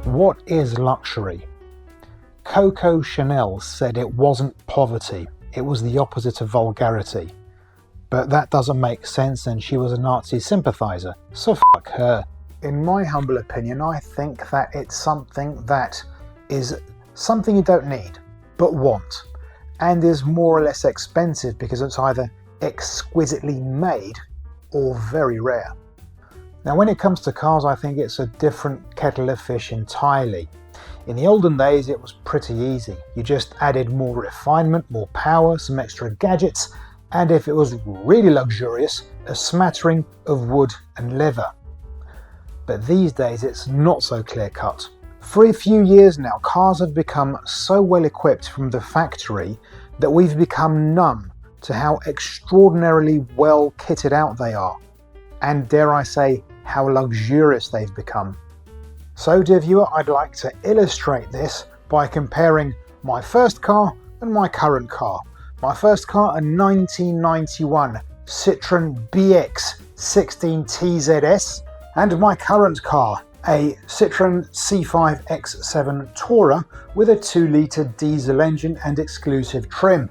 What is luxury? Coco Chanel said it wasn't poverty, it was the opposite of vulgarity. But that doesn't make sense, and she was a Nazi sympathizer, so fuck her. In my humble opinion, I think that it's something that is something you don't need, but want, and is more or less expensive because it's either exquisitely made or very rare. Now when it comes to cars, I think it's a different kettle of fish entirely. In the olden days it was pretty easy. You just added more refinement, more power, some extra gadgets, and if it was really luxurious, a smattering of wood and leather. But these days it's not so clear-cut. For a few years now, cars have become so well equipped from the factory that we've become numb to how extraordinarily well kitted out they are, and dare I say, how luxurious they've become. So dear viewer, I'd like to illustrate this by comparing my first car and my current car. My first car, a 1991 Citroën BX 16TZS, and my current car, a Citroën C5 X7 Tourer with a 2-litre diesel engine and exclusive trim.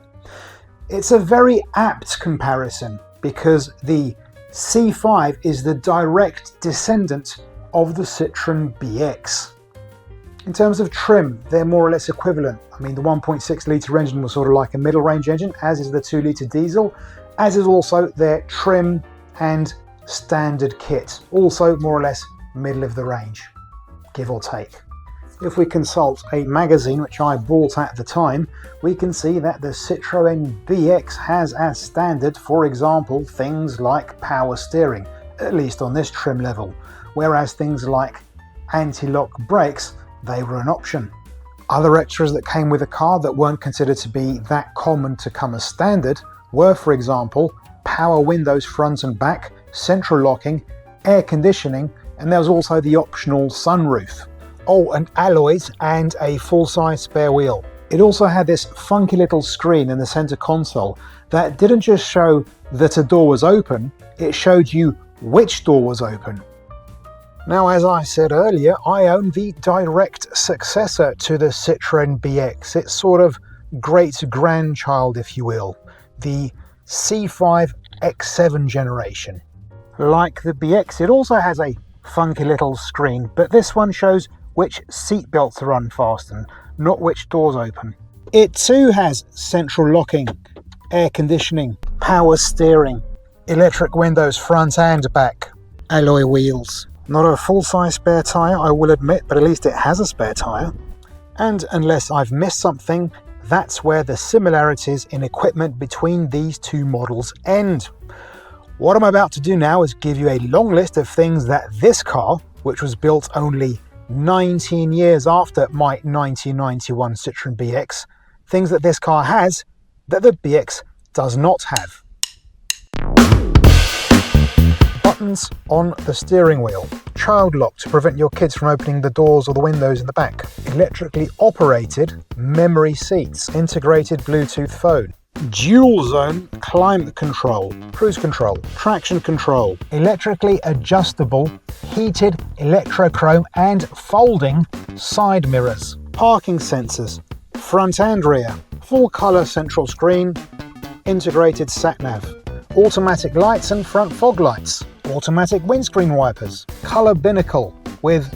It's a very apt comparison because the C5 is the direct descendant of the Citroën BX. In terms of trim, they're more or less equivalent. I mean, the 1.6 litre engine was sort of like a middle range engine, as is the 2 litre diesel, as is also their trim and standard kit, also more or less middle of the range, give or take. If we consult a magazine which I bought at the time, we can see that the Citroën BX has as standard, for example, things like power steering, at least on this trim level, whereas things like anti-lock brakes, they were an option. Other extras that came with the car that weren't considered to be that common to come as standard were, for example, power windows front and back, central locking, air conditioning, and there was also the optional sunroof. Oh, and alloys and a full-size spare wheel. It also had this funky little screen in the center console that didn't just show that a door was open, it showed you which door was open. Now, as I said earlier, I own the direct successor to the Citroën BX. It's sort of great-grandchild, if you will, the C5 X7 generation. Like the BX, it also has a funky little screen, but this one shows which seat belts are unfastened, not which doors open. It too has central locking, air conditioning, power steering, electric windows front and back, alloy wheels. Not a full-size spare tyre, I will admit, but at least it has a spare tyre. And unless I've missed something, that's where the similarities in equipment between these two models end. What I'm about to do now is give you a long list of things that this car, which was built only 19 years after my 1991 Citroën BX, things that this car has that the BX does not have. Buttons on the steering wheel. Child lock to prevent your kids from opening the doors or the windows in the back. Electrically operated memory seats. Integrated Bluetooth phone. Dual zone climate control, cruise control, traction control, electrically adjustable, heated electrochrome and folding side mirrors, parking sensors, front and rear, full color central screen, integrated sat-nav, automatic lights and front fog lights, automatic windscreen wipers, color binnacle with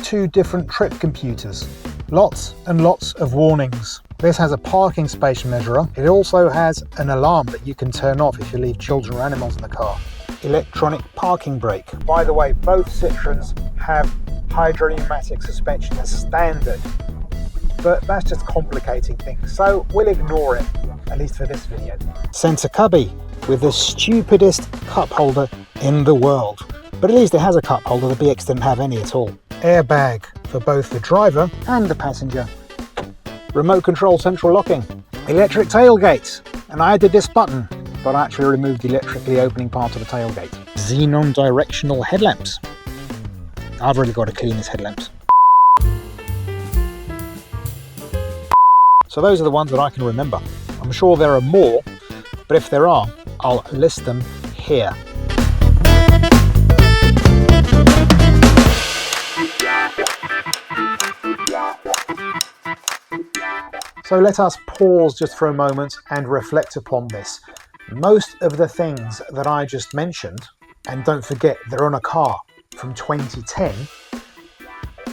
2 different trip computers, lots and lots of warnings. This has a parking space measurer. It also has an alarm that you can turn off if you leave children or animals in the car. Electronic parking brake. By the way, both Citroëns have hydro-pneumatic suspension as standard, but that's just complicating things, so we'll ignore it, at least for this video. Centre cubby with the stupidest cup holder in the world, but at least it has a cup holder. The BX didn't have any at all. Airbag for both the driver and the passenger. Remote control central locking, electric tailgate, and I added this button, but I actually removed the electrically opening part of the tailgate. Xenon directional headlamps. I've really got to clean these headlamps. So those are the ones that I can remember. I'm sure there are more, but if there are, I'll list them here. So let us pause just for a moment and reflect upon this. Most of the things that I just mentioned, and don't forget they're on a car from 2010,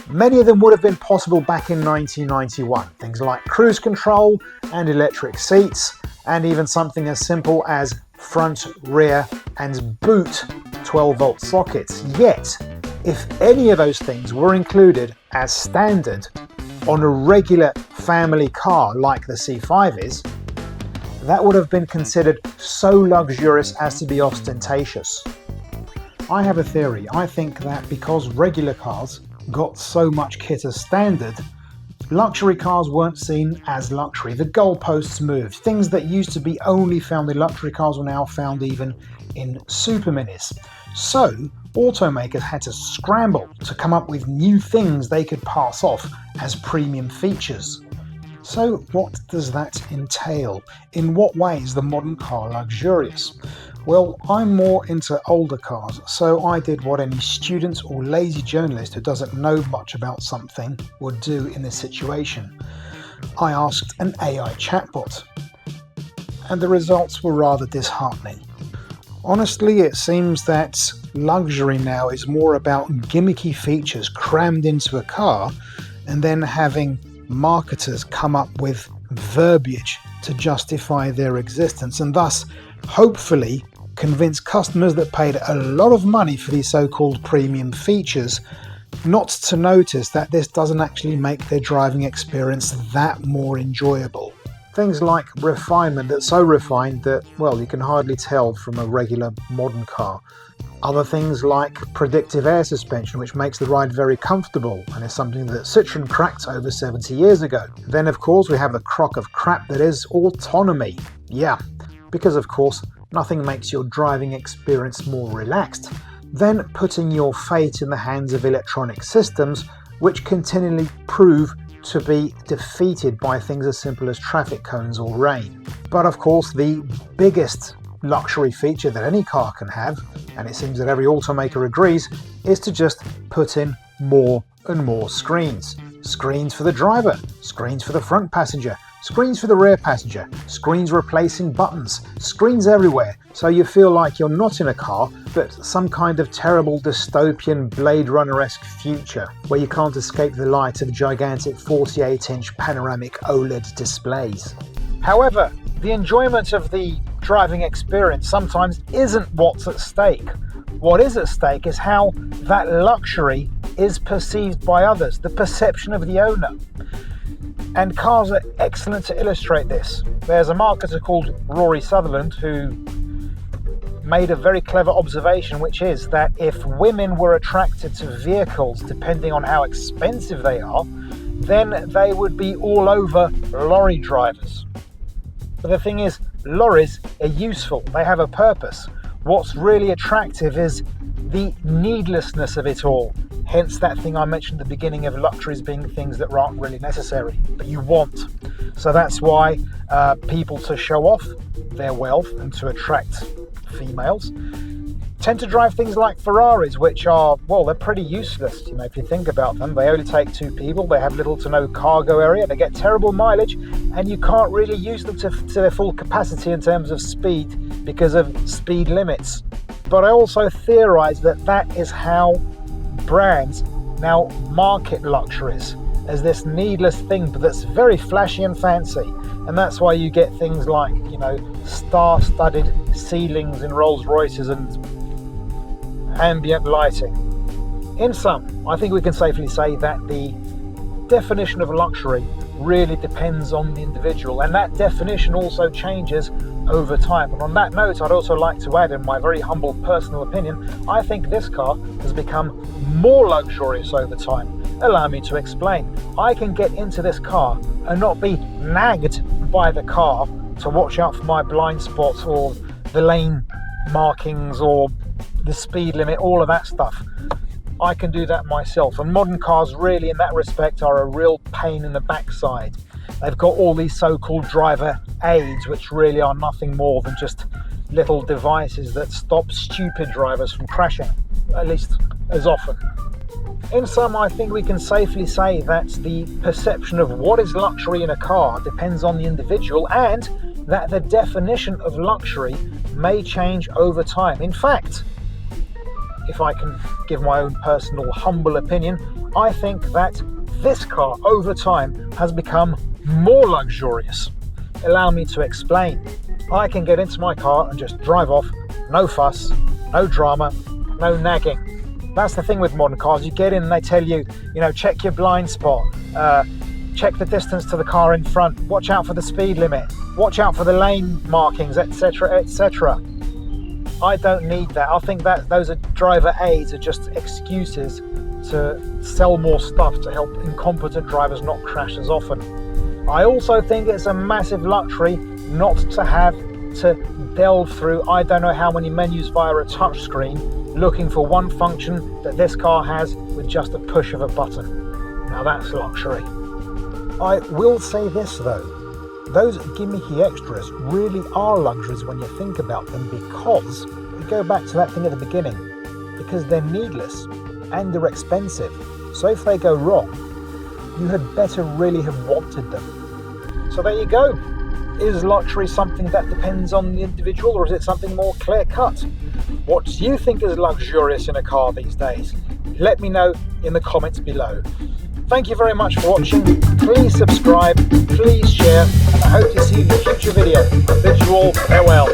many of them would have been possible back in 1991. Things like cruise control and electric seats, and even something as simple as front, rear and boot 12-volt sockets. Yet, if any of those things were included as standard on a regular family car like the C5 is, that would have been considered so luxurious as to be ostentatious. I have a theory. I think that because regular cars got so much kit as standard, luxury cars weren't seen as luxury. The goalposts moved. Things that used to be only found in luxury cars were now found even in superminis. So automakers had to scramble to come up with new things they could pass off as premium features. So what does that entail? In what way is the modern car luxurious? Well, I'm more into older cars, so I did what any student or lazy journalist who doesn't know much about something would do in this situation. I asked an AI chatbot, and the results were rather disheartening. Honestly, it seems that luxury now is more about gimmicky features crammed into a car and then having marketers come up with verbiage to justify their existence, and thus hopefully convince customers that paid a lot of money for these so-called premium features not to notice that this doesn't actually make their driving experience that more enjoyable. Things like refinement that's so refined that, well, you can hardly tell from a regular modern car. Other things like predictive air suspension, which makes the ride very comfortable and is something that Citroën cracked over 70 years ago. Then of course we have the crock of crap that is autonomy. Yeah, because of course nothing makes your driving experience more relaxed than putting your fate in the hands of electronic systems which continually prove to be defeated by things as simple as traffic cones or rain. But of course the biggest luxury feature that any car can have, and it seems that every automaker agrees, is to just put in more and more screens. Screens for the driver, screens for the front passenger, screens for the rear passenger, screens replacing buttons, screens everywhere, so you feel like you're not in a car, but some kind of terrible dystopian Blade Runner-esque future, where you can't escape the light of gigantic 48-inch panoramic OLED displays. However, the enjoyment of the driving experience sometimes isn't what's at stake. What is at stake is how that luxury is perceived by others, the perception of the owner. And cars are excellent to illustrate this. There's a marketer called Rory Sutherland who made a very clever observation, which is that if women were attracted to vehicles depending on how expensive they are, then they would be all over lorry drivers. But the thing is, lorries are useful, they have a purpose. What's really attractive is the needlessness of it all. Hence that thing I mentioned at the beginning of luxuries being things that aren't really necessary, but you want. So that's why people, to show off their wealth and to attract females, tend to drive things like Ferraris, which are, well, they're pretty useless. You know, if you think about them, they only take 2 people, they have little to no cargo area, they get terrible mileage, and you can't really use them to their full capacity in terms of speed because of speed limits. But I also theorize that that is how brands now market luxuries, as this needless thing, but that's very flashy and fancy. And that's why you get things like, you know, star-studded ceilings in Rolls Royces and ambient lighting. In sum, I think we can safely say that the definition of luxury really depends on the individual, and that definition also changes over time. And on that note, I'd also like to add, in my very humble personal opinion, I think this car has become more luxurious over time. Allow me to explain. I can get into this car and not be nagged by the car to watch out for my blind spots or the lane markings or the speed limit, all of that stuff. I can do that myself, and modern cars really in that respect are a real pain in the backside. They've got all these so-called driver aids, which really are nothing more than just little devices that stop stupid drivers from crashing, at least as often. In sum, I think we can safely say that the perception of what is luxury in a car depends on the individual, and that the definition of luxury may change over time. In fact, if I can give my own personal humble opinion, I think that this car over time has become more luxurious. Allow me to explain. I can get into my car and just drive off, no fuss, no drama, no nagging. That's the thing with modern cars. You get in and they tell you, check your blind spot, check the distance to the car in front, watch out for the speed limit, watch out for the lane markings, etc., etc. I don't need that. I think that those are driver aids, are just excuses to sell more stuff to help incompetent drivers not crash as often. I also think it's a massive luxury not to have to delve through I don't know how many menus via a touchscreen looking for one function that this car has with just a push of a button. Now that's luxury. I will say this though, those gimmicky extras really are luxuries when you think about them, because we go back to that thing at the beginning, because they're needless and they're expensive. So if they go wrong, you had better really have wanted them. So there you go. Is luxury something that depends on the individual, or is it something more clear-cut? What do you think is luxurious in a car these days? Let me know in the comments below. Thank you very much for watching. Please subscribe, please share, and I hope to see you in a future video. I bid you all farewell.